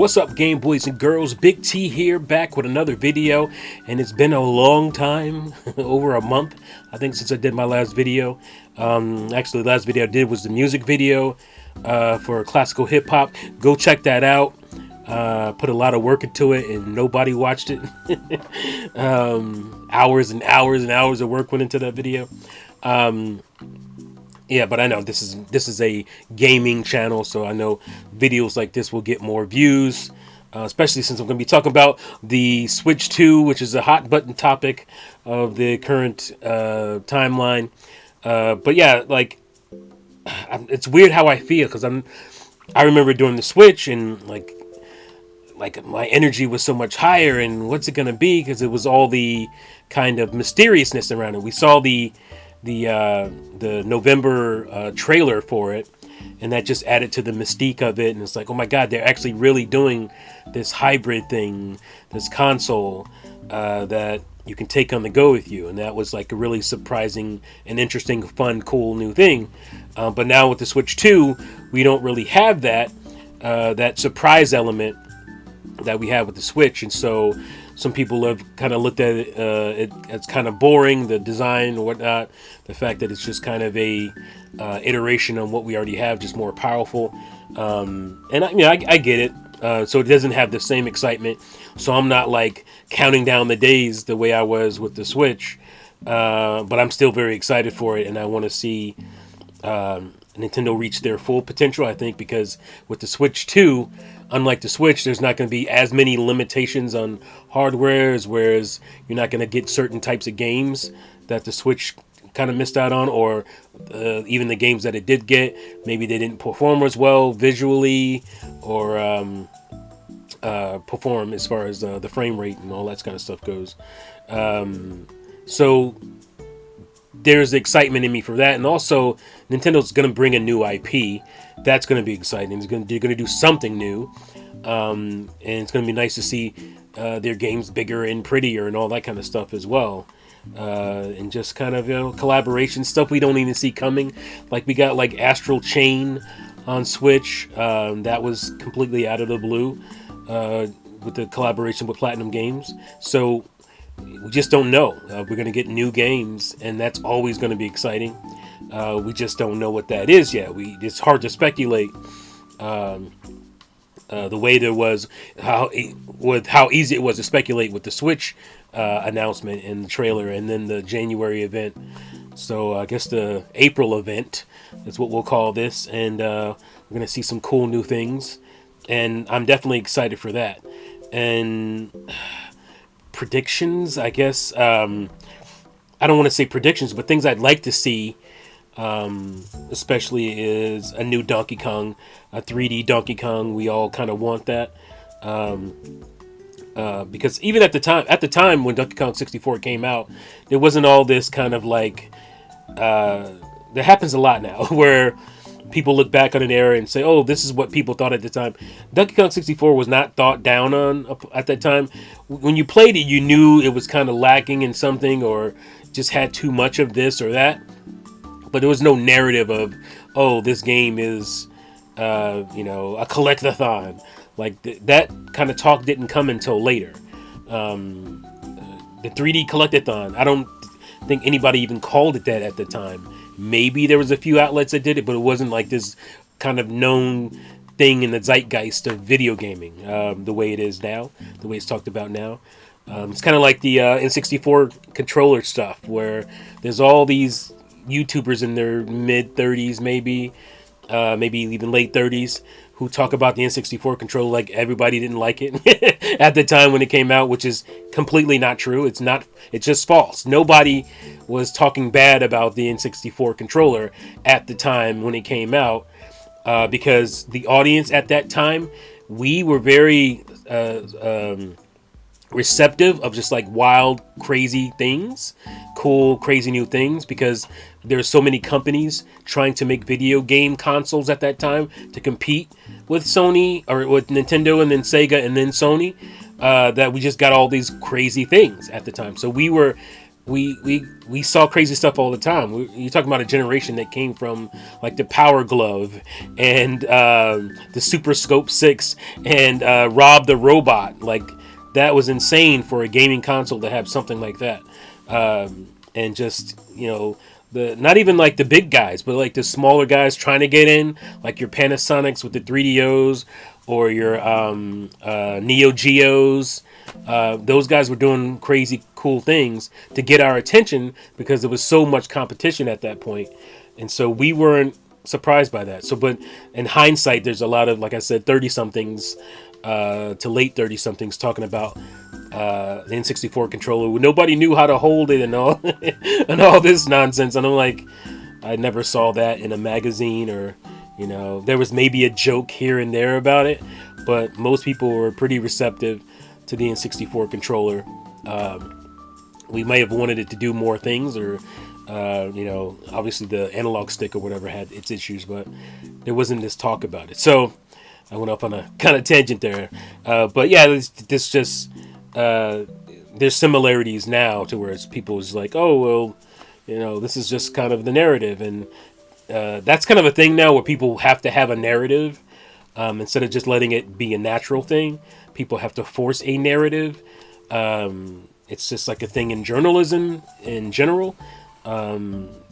What's up, game boys and girls? Big T here, back with another video, and it's been a long time, over a month, I think, since I did my last video. Actually, the last video I did was the music video for classical hip hop. Go check that out. Put a lot of work into it, and nobody watched it. Hours and hours and hours of work went into that video. Yeah, but I know this is a gaming channel, so I know videos like this will get more views, especially since I'm going to be talking about the Switch 2, which is a hot button topic of the current timeline. But yeah, like, it's weird how I feel, because I remember doing the Switch, and like my energy was so much higher, and what's it going to be, because it was all the kind of mysteriousness around it. We saw the November trailer for it, and that just added to the mystique of it. And it's like, oh my god, they're actually really doing this hybrid thing, this console that you can take on the go with you. And that was like a really surprising and interesting, fun, cool new thing. But now with the Switch 2, we don't really have that surprise element that we have with the Switch. And so some people have kind of looked at it as kind of boring, the design or whatnot, the fact that it's just kind of a iteration on what we already have, just more powerful. And I get it. So it doesn't have the same excitement. So I'm not like counting down the days the way I was with the Switch. But I'm still very excited for it, and I want to see Nintendo reach their full potential, I think, because with the Switch 2, unlike the Switch, there's not going to be as many limitations on hardware, whereas you're not going to get certain types of games that the Switch kind of missed out on, or even the games that it did get, maybe they didn't perform as well visually, or perform as far as the frame rate and all that kind of stuff goes. So there's excitement in me for that, and also Nintendo's going to bring a new IP. That's going to be exciting. They're going to do something new, and it's going to be nice to see their games bigger and prettier and all that kind of stuff as well. And just kind of collaboration stuff we don't even see coming. Like we got like Astral Chain on Switch. That was completely out of the blue with the collaboration with Platinum Games. So we just don't know. We're going to get new games, and that's always going to be exciting. We just don't know what that is yet. It's hard to speculate. The way there was how easy it was to speculate with the Switch announcement and the trailer, and then the January event. So I guess the April event is what we'll call this, and we're going to see some cool new things, and I'm definitely excited for that. And predictions, I guess. I don't want to say predictions, but things I'd like to see, especially is a new Donkey Kong, a 3D Donkey Kong. We all kind of want that, because even at the time when Donkey Kong 64 came out, there wasn't all this kind of like. That happens a lot now, where people look back on an era and say, "Oh, this is what people thought at the time." Donkey Kong 64 was not thought down on at that time. When you played it, you knew it was kind of lacking in something, or just had too much of this or that. But there was no narrative of, "Oh, this game is, a collectathon." Like that kind of talk didn't come until later. The 3D collectathon, I don't think anybody even called it that at the time. Maybe there was a few outlets that did it, but it wasn't like this kind of known thing in the zeitgeist of video gaming the way it is now, the way it's talked about now. It's kind of like the N64 controller stuff, where there's all these YouTubers in their mid-30s, maybe even late 30s, who talk about the N64 controller like everybody didn't like it at the time when it came out, which is completely not true. It's just false. Nobody was talking bad about the N64 controller at the time when it came out, because the audience at that time, we were very receptive of just like wild, crazy things, cool, crazy new things, because there's so many companies trying to make video game consoles at that time to compete with Sony, or with Nintendo, and then Sega, and then Sony, that we just got all these crazy things at the time. So we were we saw crazy stuff all the time. You're talking about a generation that came from like the Power Glove and the Super Scope 6 and Rob the Robot. Like that was insane for a gaming console to have something like that. And just the not even like the big guys, but like the smaller guys trying to get in, like your Panasonics with the 3DOs or your Neo Geos. Those guys were doing crazy cool things to get our attention because there was so much competition at that point, and so we weren't surprised by that. So, but in hindsight, there's a lot of, like I said, 30 somethings to late 30 somethings talking about the N64 controller. Nobody knew how to hold it and all and all this nonsense. And I'm like, I never saw that in a magazine, or there was maybe a joke here and there about it, but most people were pretty receptive to the N64 controller. We may have wanted it to do more things, or obviously the analog stick or whatever had its issues, but there wasn't this talk about it. So I went off on a kind of tangent there, but yeah, this just there's similarities now to where it's people's like, oh well, this is just kind of the narrative, and that's kind of a thing now where people have to have a narrative instead of just letting it be a natural thing. People have to force a narrative. It's just like a thing in journalism in general,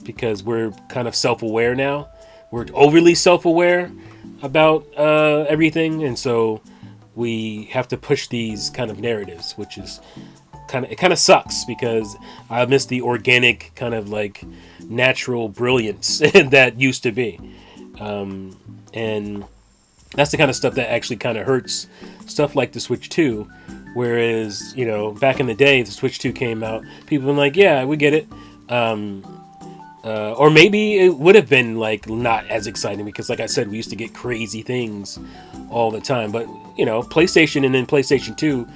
because we're kind of self-aware now. We're overly self-aware about everything, and so we have to push these kind of narratives, which is it kind of sucks because I miss the organic kind of like natural brilliance that used to be, and that's the kind of stuff that actually kind of hurts stuff like the Switch 2. Whereas, back in the day, the Switch 2 came out, people were like, yeah, we get it. Or maybe it would have been like not as exciting because, like I said, we used to get crazy things all the time. But, PlayStation and then PlayStation 2,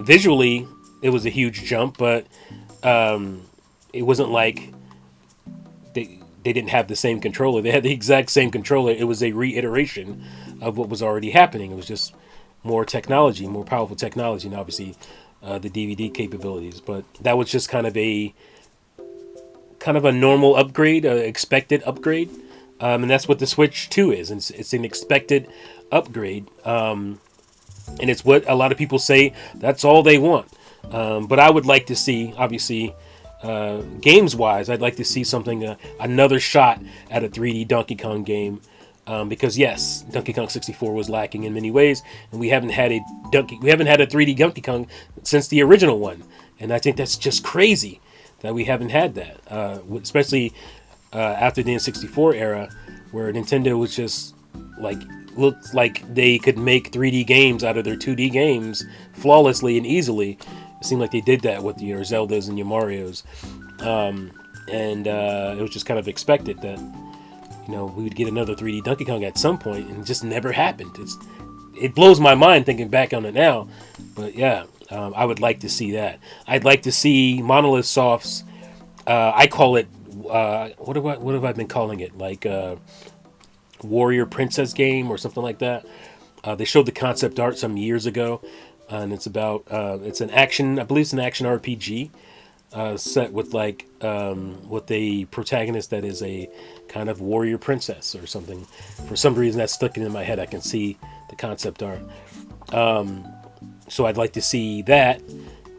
visually, it was a huge jump, but it wasn't like they didn't have the same controller. They had the exact same controller. It was a reiteration of what was already happening. It was just more technology, more powerful technology, and obviously the DVD capabilities. But that was just kind of a normal upgrade, expected upgrade, and that's what the Switch 2 is. It's an expected upgrade, and it's what a lot of people say that's all they want. But I would like to see, obviously, games wise, I'd like to see something, another shot at a 3D Donkey Kong game, because yes, Donkey Kong 64 was lacking in many ways, and we haven't had a 3D Donkey Kong since the original one, and I think that's just crazy that we haven't had that, especially after the N64 era, where Nintendo was just like looked like they could make 3D games out of their 2D games flawlessly and easily. It seemed like they did that with your Zeldas and your Marios, and it was just kind of expected that we would get another 3D Donkey Kong at some point, and it just never happened. It blows my mind thinking back on it now, but yeah, I would like to see that. I'd like to see Monolith Soft's, I call it, what have I been calling it? Like Warrior Princess game or something like that. They showed the concept art some years ago, and it's about it's an action. I believe it's an action RPG set with like with a protagonist that is a kind of warrior princess or something. For some reason, that's stuck in my head. I can see the concept art. So I'd like to see that.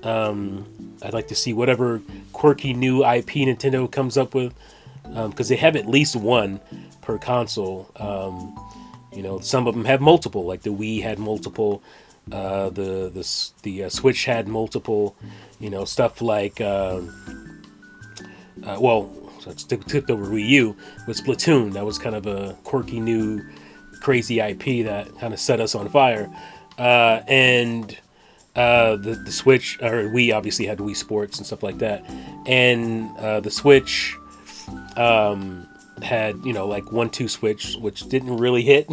I'd like to see whatever quirky new IP Nintendo comes up with, because they have at least one per console. Some of them have multiple, like the Wii had multiple, the Switch had multiple, stuff like let's tip over Wii U with Splatoon. That was kind of a quirky new crazy IP that kind of set us on fire, and the Switch, or Wii obviously had Wii Sports and stuff like that, and the Switch had like 1-2 Switch, which didn't really hit,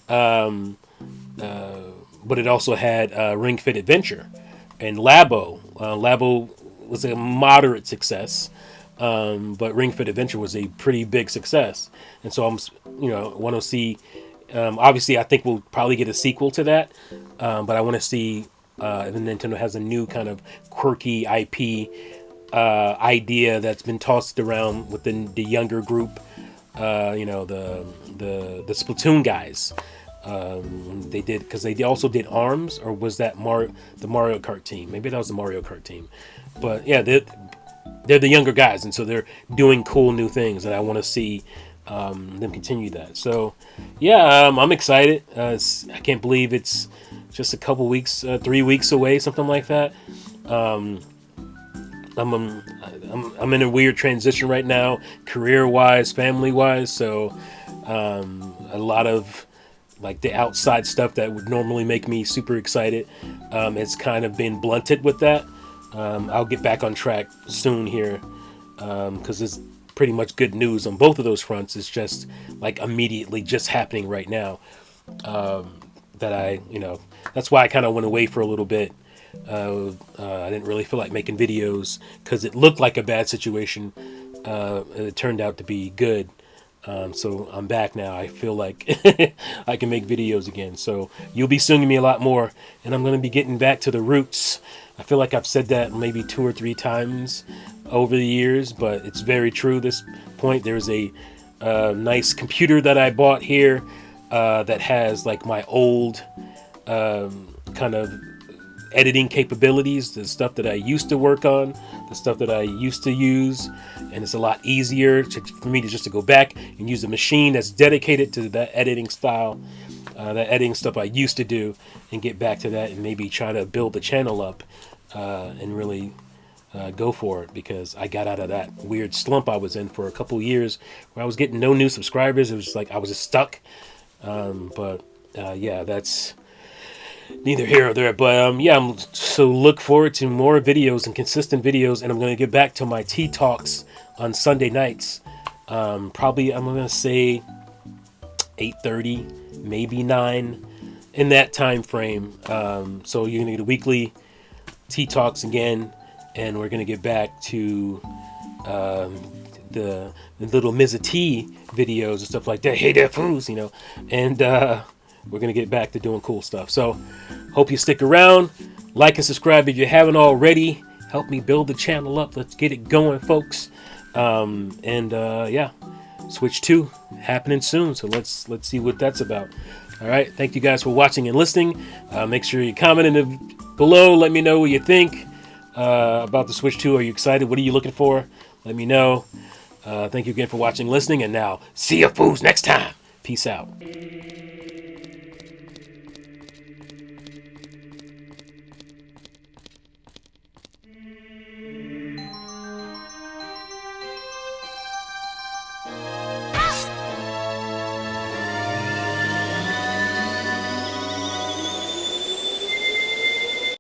but it also had Ring Fit Adventure and Labo. Labo was a moderate success, but Ring Fit Adventure was a pretty big success, and so I'm want to see. Obviously, I think we'll probably get a sequel to that, but I want to see if Nintendo has a new kind of quirky IP idea that's been tossed around within the younger group. The Splatoon guys. They did, because they also did ARMS, or was that the Mario Kart team? Maybe that was the Mario Kart team. But yeah, they're the younger guys, and so they're doing cool new things, and I want to see them continue that. So yeah, I'm excited. I can't believe it's just a couple weeks, 3 weeks away, something like that. I'm in a weird transition right now, career-wise, family-wise. So a lot of like the outside stuff that would normally make me super excited, it's kind of been blunted with that. I'll get back on track soon here, because it's pretty much good news on both of those fronts. It's just like immediately just happening right now. That's why I kind of went away for a little bit. I didn't really feel like making videos because it looked like a bad situation. It turned out to be good. So I'm back now. I feel like I can make videos again. So you'll be seeing me a lot more, and I'm going to be getting back to the roots. I feel like I've said that maybe 2 or 3 times over the years, but it's very true. This point, there's a nice computer that I bought here that has like my old kind of editing capabilities, the stuff that I used to work on, the stuff that I used to use, and it's a lot easier for me to just to go back and use a machine that's dedicated to that editing style, that editing stuff I used to do, and get back to that and maybe try to build the channel up and really go for it, because I got out of that weird slump I was in for a couple years where I was getting no new subscribers. It was just like I was just stuck. Yeah, that's neither here or there, but so look forward to more videos and consistent videos, and I'm going to get back to my tea talks on Sunday nights. Probably I'm going to say 8:30, maybe 9, in that time frame. So you're going to get a weekly tea talks again, and we're going to get back to the little Mizzah Tee videos and stuff like that. Hey there, fools, and we're going to get back to doing cool stuff. So hope you stick around. Like and subscribe if you haven't already. Help me build the channel up. Let's get it going, folks. Yeah, Switch 2 happening soon. So let's see what that's about. All right. Thank you guys for watching and listening. Make sure you comment below. Let me know what you think about the Switch 2. Are you excited? What are you looking for? Let me know. Thank you again for watching and listening. And now, see you fools next time. Peace out.